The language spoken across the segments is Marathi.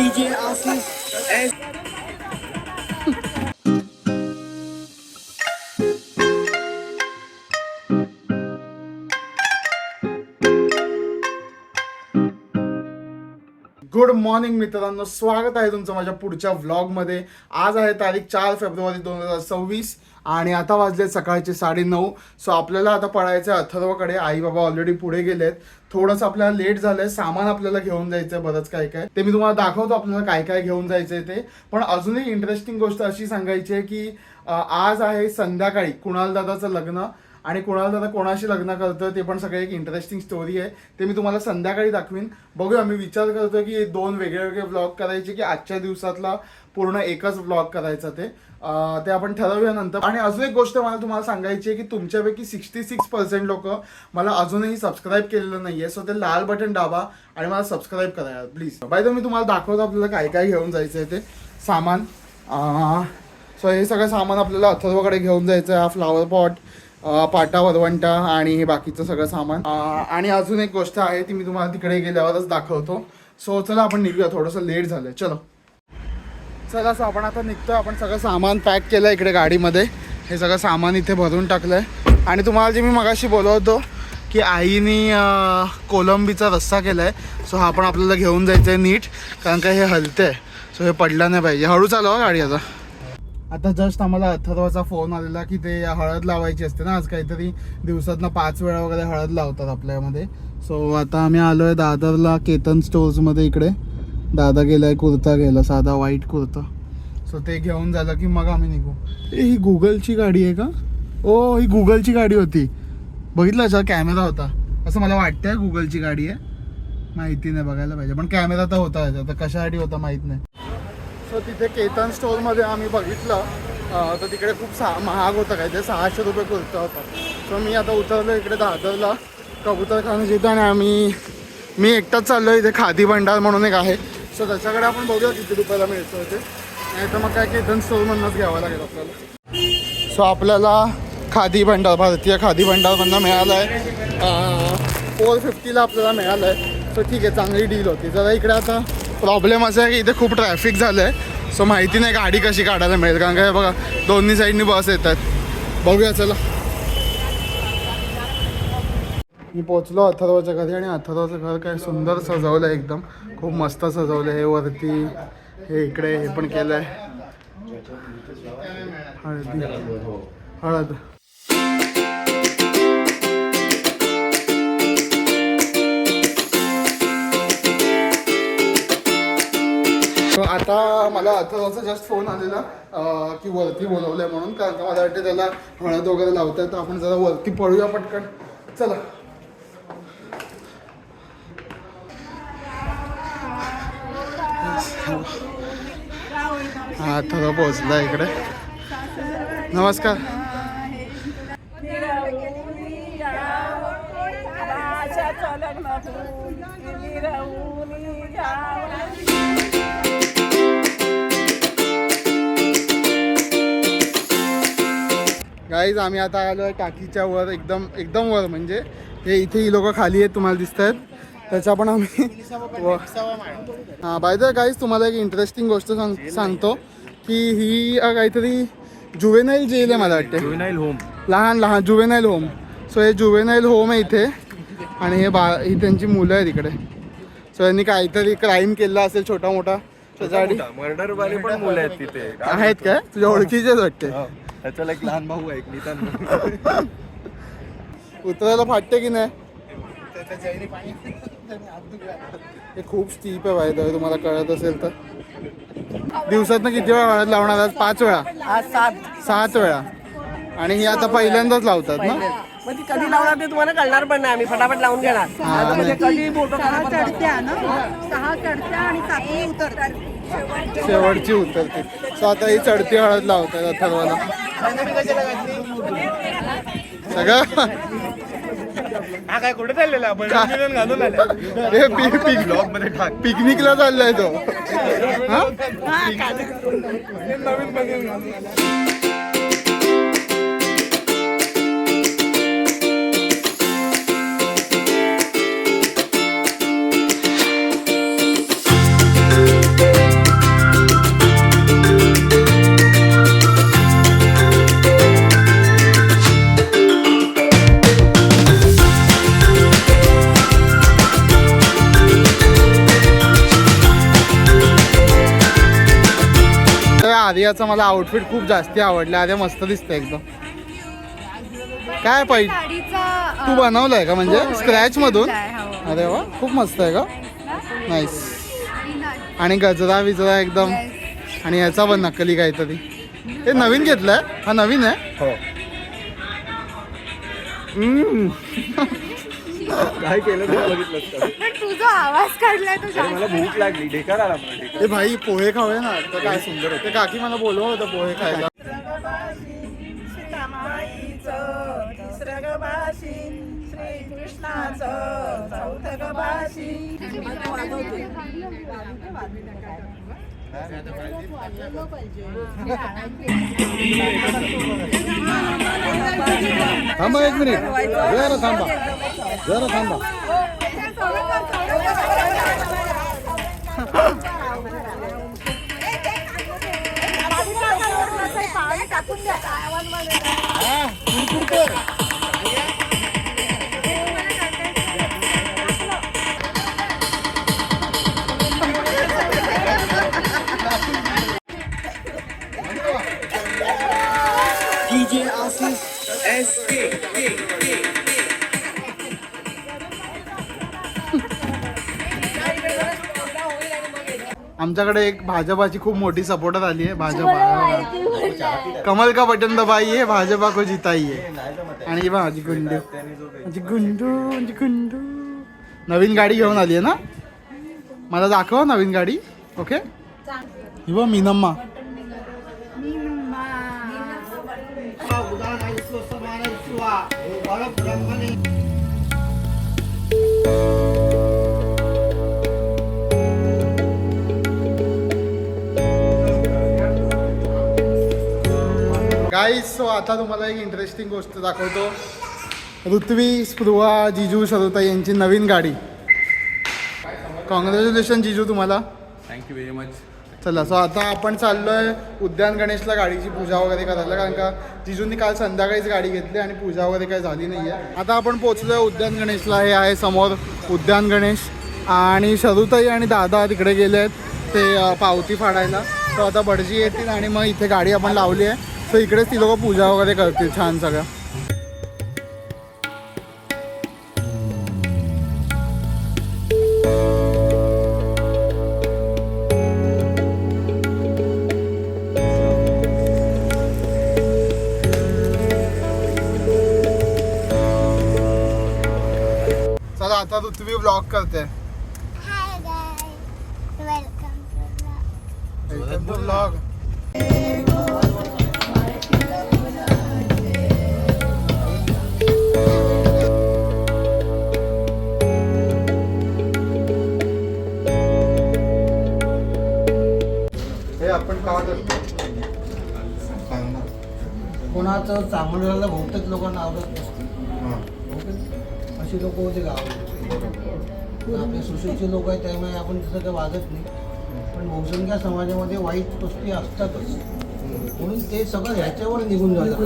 DJ Asif S. Good morning मित्रांनो, स्वागत आहे तुमचं माझ्या पुढच्या व्लॉगमध्ये. आज आहे तारीख 4 फेब्रुवारी 2026 आणि आता वाजले सकाळचे 9:30. सो आपल्याला आता पळायचं आहे अथर्वकडे. आई बाबा ऑलरेडी पुढे गेलेत. थोडंसं आपल्याला लेट झालंय. सामान आपल्याला घेऊन जायचं आहे बरंच काय काय, ते मी तुम्हाला दाखवतो आपल्याला काय काय घेऊन जायचं आहे ते. पण अजून एक इंटरेस्टिंग गोष्ट अशी सांगायची आहे की आज आहे संध्याकाळी कुणाल दादाचं लग्न आणि कुणाल दादा कोणाशी लग्न करतं ते पण सगळं एक इंटरेस्टिंग स्टोरी आहे. ते मी तुम्हाला संध्याकाळी दाखवीन. बघूया, मी विचार करतो की 2 वेगळे व्लॉग करायचे की आजच्या दिवसातला पूर्ण एकच व्लॉग करायचा, ते आपण ठरवूया नंतर. आणि अजून एक गोष्ट मला तुम्हाला सांगायची आहे की तुमच्यापैकी 66% लोक मला अजूनही सबस्क्राईब केलेलं नाहीये. सो ते लाल बटन दाबा आणि मला सबस्क्राईब करा प्लीज. बाय द वे, मी तुम्हाला दाखवतो आपल्याला काय काय घेऊन जायचं आहे ते सामान. सो हे सगळं सामान आपल्याला अथर्वकडे घेऊन जायचं आहे. हा फ्लावर पॉट, पाटा वरवंटा आणि हे बाकीचं सगळं सामान. आणि अजून एक गोष्ट आहे ती मी तुम्हाला तिकडे गेल्यावरच दाखवतो. सो चला आपण निघूया, थोडंसं लेट झालंय. चला सो आपण आता निघतोय. आपण सगळं सामान पॅक केलं इकडे गाडीमध्ये. हे सगळं सामान इथे भरून टाकलंय. आणि तुम्हाला जे मी मगाशी बोलवतो की आईनी कोलंबीचा रस्सा केलाय, सो हा पण आपल्याला घेऊन जायचं आहे नीट, कारण का हे हलतंय. सो हे पडलं नाही पाहिजे. हळू चालवा गाडी. आता जस्ट आम्हाला अथर्वचा फोन आलेला की ते हळद लावायची असते ना आज, काहीतरी दिवसातनं 5 वेळा वगैरे हळद लावतात आपल्यामध्ये. सो आता आम्ही आलो आहे दादरला केतन स्टोर्समध्ये. इकडे दादा गेलाय कुर्ता घ्यायला, साधा व्हाईट कुर्ता. सो ते घेऊन झालं की मग आम्ही निघू. ही गुगलची गाडी आहे का? ओ, ही गुगलची गाडी होती. बघितलं याच्यावर कॅमेरा होता असं मला वाटतंय. गुगलची गाडी आहे, माहिती नाही, बघायला पाहिजे. पण कॅमेरा तर होता याच्यात, तर कशासाठी होता माहीत नाही. सो तिथे केतन स्टोअरमध्ये आम्ही बघितलं तर तिकडे खूप महाग होतं, काय ते 600 रुपये कुर्ता होता. सो मी आता उतरलो इकडे दादरला कबूतरखाना जिथं, आणि मी एकटाच चाललो. इथे खादी भंडार म्हणून एक आहे. सो त्याच्याकडे आपण बघूया किती रुपयाला मिळतं ते, नाही तर मग काय केतन स्टोअरमधूनच घ्यावं लागेल आपल्याला. सो आपल्याला खादी भंडार, भारतीय खादी भंडारमधनं मिळालं आहे. 450ला आपल्याला मिळालं आहे. सो ठीक आहे, चांगली डील होती. जरा इकडे आता प्रॉब्लेम असा आहे की इथे खूप ट्रॅफिक झालं आहे. सो माहिती नाही गाडी कशी काढायला मिळेल, कारण काय बघा दोन्ही साईडनी बस येतात. बघूया चला. मी पोचलो अथर्वच्या घरी आणि अथर्वचं घर काय सुंदर सजवलं आहे, एकदम खूप मस्त सजवलं. हे वरती, हे इकडे हे पण केलं आहे हळद. आता मला अथर्वचा जस्ट फोन आलेला की वरती बोलवलंय म्हणून, कारण का मला वाटतं त्याला हळद वगैरे लावताय. तर आपण जरा वरती पळूया पटकन, चला. हा अथर्व पोहोचला इकडे. नमस्कार. गाईज आम्ही आता आलो आहे टाकीच्या वर, एकदम वर. म्हणजे हे इथे ही लोक खाली आहेत तुम्हाला दिसत आहेत, त्याच्या पण आम्ही. हां, बाय द वे गाईज तुम्हाला एक इंटरेस्टिंग गोष्ट सांगतो की ही काहीतरी जुवेनाईल जेल आहे मला वाटते. जुवेनाईल होम, लहान जुवेनाईल होम. सो हे जुवेनाईल होम आहे इथे, आणि ही त्यांची मुलं आहेत इकडे. सो यांनी काहीतरी क्राईम केला असेल छोटा मोठा, त्याच्यासाठी मर्डरवाले पण मुलं आहेत तिथे. आहेत काय तुझ्या ओळखीचेच वाटते? त्याच्याला एक लहान भाऊ आहे नितान. उतरायला फाटते की नाही? हे खूप स्टीप आहे बाहेर, तुम्हाला कळत असेल तर. दिवसातनं किती वेळा हळद लावणार? आज 5 वेळा, 7 वेळा. आणि ही आता पहिल्यांदाच लावतात ना? मग ती कधी लावणार ते तुम्हाला कळणार पण नाही. आम्ही फटाफट लावून घेणार. कधी फोटो शेवटची उतरते. सो आता ही चढती हळद लावतात अथर्वला. सगळं काय कुठे चाललेला घालून पिकनिकला चाललाय तो. आर्याचा मला आउटफिट खूप जास्ती आवडला. आर्या मस्त दिसतं एकदम. काय पाहिजे साडीचा तू बनवलंय का म्हणजे स्क्रॅच मधून? हो. अरे वा खूप मस्त आहे का. नाईस. आणि गजरा विजरा एकदम. आणि ह्याचा पण नकली काहीतरी. हे नवीन घेतलंय. हा नवीन आहे. हो. काय केलं ते बघितलं. पण तुझा आवाज काढलाय तो जास्त. मला भूक लागली. ढेकर आला मला ढेकर. हे भाई पोहे खावे ना तर काय सुंदर होते. काकी मला बोलवलं होतं पोहे खायला. थांबा एक मिनिट. जरा थांबा. जरा थांबा. आमच्याकडे एक भाजपाची खूप मोठी सपोर्टर आली आहे. भाजपा कमल का बटन दबाइए भाजपा को जिताइए. आणि ही माझी गुंडू माझी गुंडू माझी गुंडू नवीन गाडी घेऊन आली आहे ना. मला दाखव नवीन गाडी. ओके ही बघ मीनम्मा. गाईज सो आता तुम्हाला एक इंटरेस्टिंग गोष्ट दाखवतो. ऋत्वी, स्पृहा, जिजू, सरुताई यांची नवीन गाडी. कॉंग्रॅच्युलेशन जिजू तुम्हाला. Thank you very much. चला सो आता आपण चाललोय उद्यान गणेशला गाडीची पूजा वगैरे करायला. कारण का जिजूंनी काल संध्याकाळीच गाडी घेतली आणि पूजा वगैरे काही झाली नाही आहे. आता आपण पोचलोय उद्यान गणेशला. हे आहे समोर उद्यान गणेश. आणि सरुताई आणि दादा तिकडे गेले आहेत ते पावती फाडायला. तर आता भटजी येतील आणि मग इथे गाडी आपण लावली आहे. सो इकडेच ती लोक पूजा वगैरे करतील छान सगळं. चला आता ऋत्वी ब्लॉग करते. Hi guys, welcome to vlog. Blog. हे आपण का करतो. कोणाचं चांगलं बहुतेक लोकांना आवडत नसते. अशी लोक होते गावामध्ये. आपले सुशिक्षित लोक आहेत त्यामुळे आपण तसं काही वागत नाही. पण बहुसंख्य समाजामध्ये वाईट गोष्टी असतातच. म्हणून ते सगळं ह्याच्यावर निघून जातं.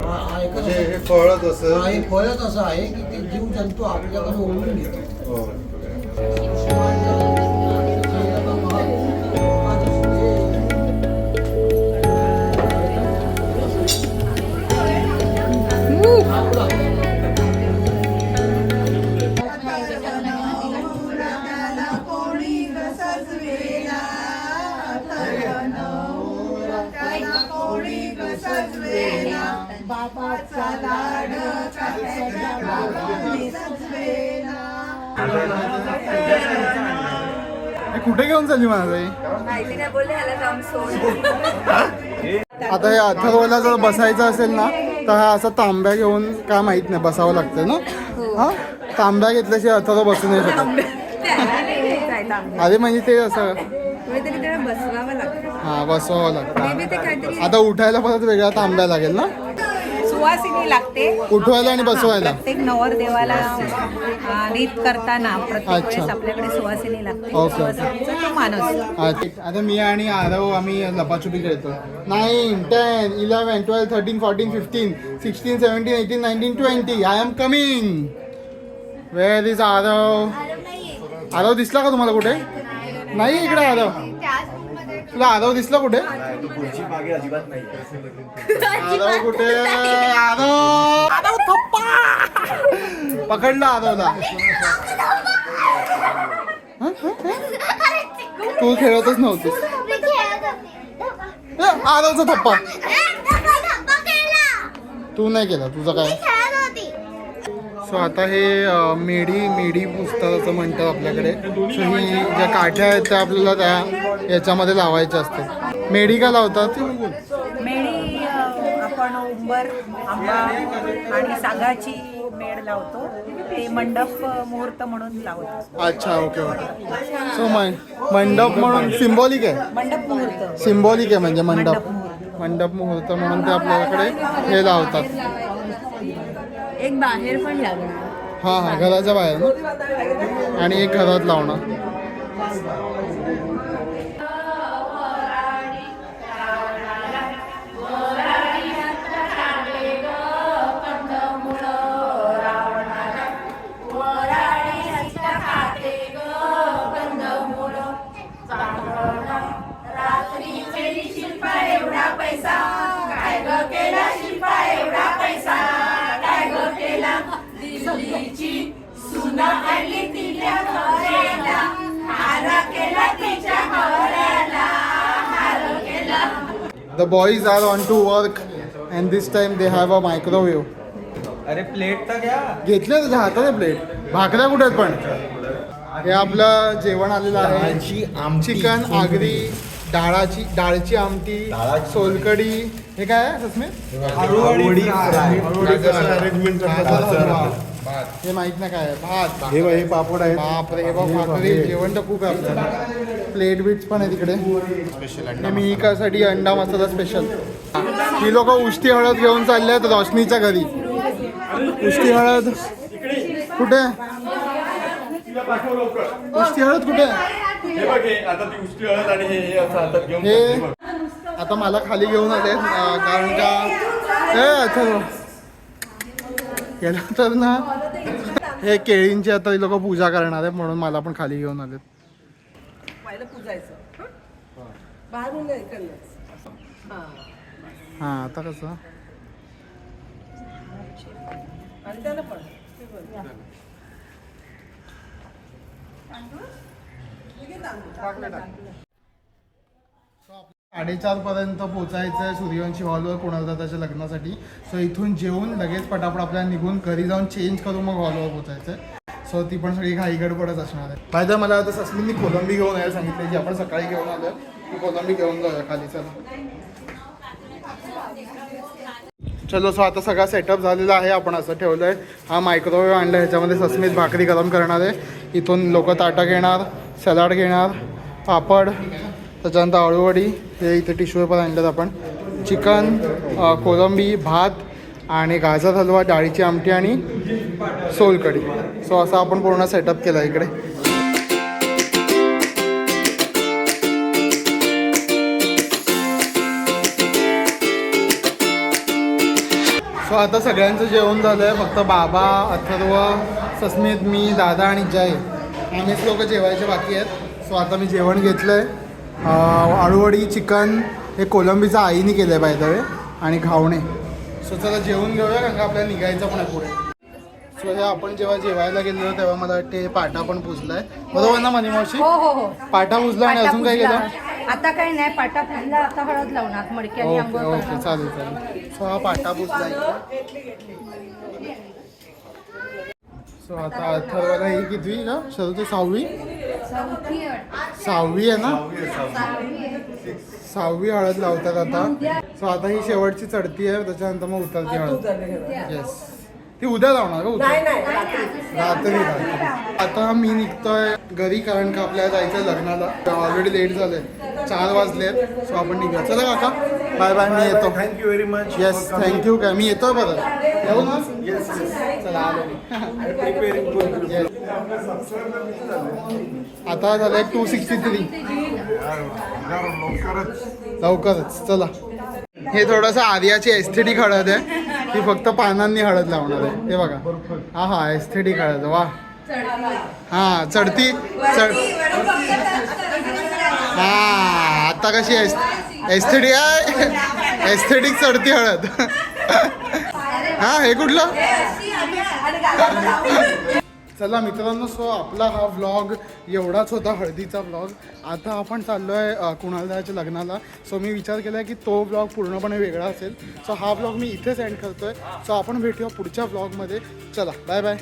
हा हे फळच असं. हे फळच असं आहे की ते जीव जंतू आपल्याकडे ओढून घेतो. कुठे घेऊन चालली माझा. आता हे अथर्वला जर बसायचं असेल ना तर हा असा तांब्या घेऊन काय माहित नाही बसावं लागतं ना. हा तांब्या घेतल्याशिवाय अथर्व बसू नाही शकत. अरे म्हणजे ते असं हा बसवावं लागतं. आता उठायला परत वेगळा तांब्या लागेल ना. सुवासिनी लागते उठवायला आणि बसवायला. प्रत्येक नवरदेवाला रीत करताना प्रत्येक अच्छा. वेळेस आपल्याकडे सुवासिनी लागते. ओके. सुवासिनीचा तो माणूस. आता मी आणि आरव आम्ही लपाछुपी खेळतो. 9, 10, 11, 12, 13, 14, 15, 16, 17, 18, 19, 20. I am coming. Where is Aarav. Aarav दिसला का तुम्हाला कुठे. नाही इकडे आरव. तुला आदव दिसला कुठे? तो पुढची मागे अजिबात नाही. आदव कुठे? आदव थप्पा पकडला आदवला. तू खेळतच नव्हतीस. मी खेळत होती. आदवचा थप्पा धप्पा केला. तू नाही केला. तुझं काय? खेळत होती. सो आता हे मेढी पुसतात असं म्हणतात आपल्याकडे. सो ही ज्या काठ्या आहेत त्या आपल्याला त्या याच्यामध्ये लावायच्या असतात. मेढी का लावतात? मेढी आपण उंबर आंबा आणि सागाची मेढ लावतो. ते मंडप मुहूर्त म्हणून लावतो. अच्छा, ओके ओके. सो मंडप म्हणून सिम्बॉलिक आहे. मंडप मुहूर्त. सिम्बॉलिक आहे म्हणजे मंडप मुहूर्त. मंडप मुहूर्त म्हणून ते आपल्याकडे हे लावतात. एक बाहेर पण लागणार. हां हां, घराच्या बाहेर ना, आणि एक घरात लावणार. The boys are on to work and this time they have a microwave. अरे प्लेट तर घ्या. घेतले तुझ्या हातात प्लेट. भाकऱ्या कुठे आहेत पण? हे आपलं जेवण आलेलं आहे. चिकन आगरी, डाळची आमटी, सोलकडी. हे काय आहे सस्मित? हे माहित नाही काय आहे. भात. हे पापड आहे. बापरे, हे बघ भाकरी. जेवण तर खूप आहे आपल्याला. प्लेट बीट्स पण आहे तिकडे. हे मिहिकासाठी अंडा मसाला स्पेशल. ही लोक उष्टी हळद घेऊन चालले आहेत रोशनीच्या घरी. उष्टी हळद कुठे? उष्टी हळद कुठे? हे आता मला खाली घेऊन आले कारण का केलं तर ना हे केळींची आता ही लोक पूजा करणार आहेत म्हणून मला पण खाली घेऊन आलेत. पहिलं पूजायचं. बाहेरून नाही इकडनंच. हां, आता कसं आणि त्याला पण 4:30 पर्यंत पोचायचं आहे सूर्यवंशी हॉलवर पुनर्दाच्या लग्नासाठी. सो इथून जेवून लगेच पटापट आपल्याला निघून घरी जाऊन चेंज करून मग हॉलवर पोचायचं आहे. सो ती पण सगळी घाई गडबडच असणार आहे. फायदा मला आता सस्मिननी कोलंबी घेऊन यायला सांगितली जी आपण सकाळी घेऊन आलो. ती कोलंबी घेऊन जाऊया खाली. चलो. सो आता सगळा सेटअप झालेला आहे. आपण असं ठेवलं आहे. हा मायक्रोवेव्ह आणला. ह्याच्यामध्ये सस्मित भाकरी गरम करणार आहे. इथून लोक ताटं घेणार, सलाड घेणार, पापड, त्याच्यानंतर आळूवडी. हे इथे टिश्यू पेपर आणलेत आपण. चिकन, कोलंबी, भात आणि गाजर हलवा, डाळीची आमटी आणि सोलकढी. सो असा आपण पूर्ण सेटअप केला इकडे. सो आता सगळ्यांचं जेवण झालं आहे. फक्त बाबा, अथर्व, सस्मित, मी, दादा आणि जय आम्हीच लोक जेवायचे बाकी आहेत. सो आता मी जेवण घेतलं आहे. आळूवडी, चिकन, हे कोलंबीचं आईने केलं आहे बाय द वे, आणि घावणे. सो चला जेवून घेऊया कारण का आपल्याला निघायचं पण आहे पुढे. सो हे आपण जेव्हा जेवायला गेलो तेव्हा मला वाटते पाटा पण पुजलाय. बरोबर ना मनी मावशी? हो हो हो. पाटा पुजला आणि अजून काय केलं? आता काही नाही, पाटा पुजला. आता हळद लावणार मडक्याने ओके आंघोळ ओके, करणार. चालेल चालेल. सो हा पाटा पुजलाय. सो आता अथर्वला ही कितवी का? शरू ते 6वी? 6वी आहे ना? 6वी हळद लावतात आता. सो आता ही शेवटची चढती आहे, त्याच्यानंतर मग उतरती हळद. येस, ती उद्या लावणार का? नाही उद्या नाही रात्री. आता मी निघतोय घरी कारण का आपल्याला जायचं लग्नाला. ऑलरेडी लेट झालंय, 4 वाजलेत. सो आपण निघूया. चला काका, बाय बाय. मी येतो. Thank you very much. Yes, thank you. काय मी येतोय परत. येऊ ना? Yes yes. चला आलो. प्रिपेअरिंग. आता झालंय 263. लवकरच. चला. हे थोडंसं आर्याची एस्थेटिक हळद आहे. ती फक्त पानांनी हळद लावणार आहे. हे बघा. हा हा, एस्थेटिक हळद. वा, हा चढती हा आता कशी एस्थेटिक आहे एस्थेटिक चढती हळद. हा हे कुठलं. चला मित्रांनो, सो आपला हा व्लॉग एवढाच होता, हळदीचा व्लॉग. आता आपण चाललो आहे कुणालदाच्या लग्नाला. सो मी विचार केला की तो व्लॉग पूर्णपणे वेगळा असेल. सो हा व्लॉग मी इथेच एंड करतोय. सो आपण भेटूया पुढच्या व्लॉगमध्ये. चला बाय बाय.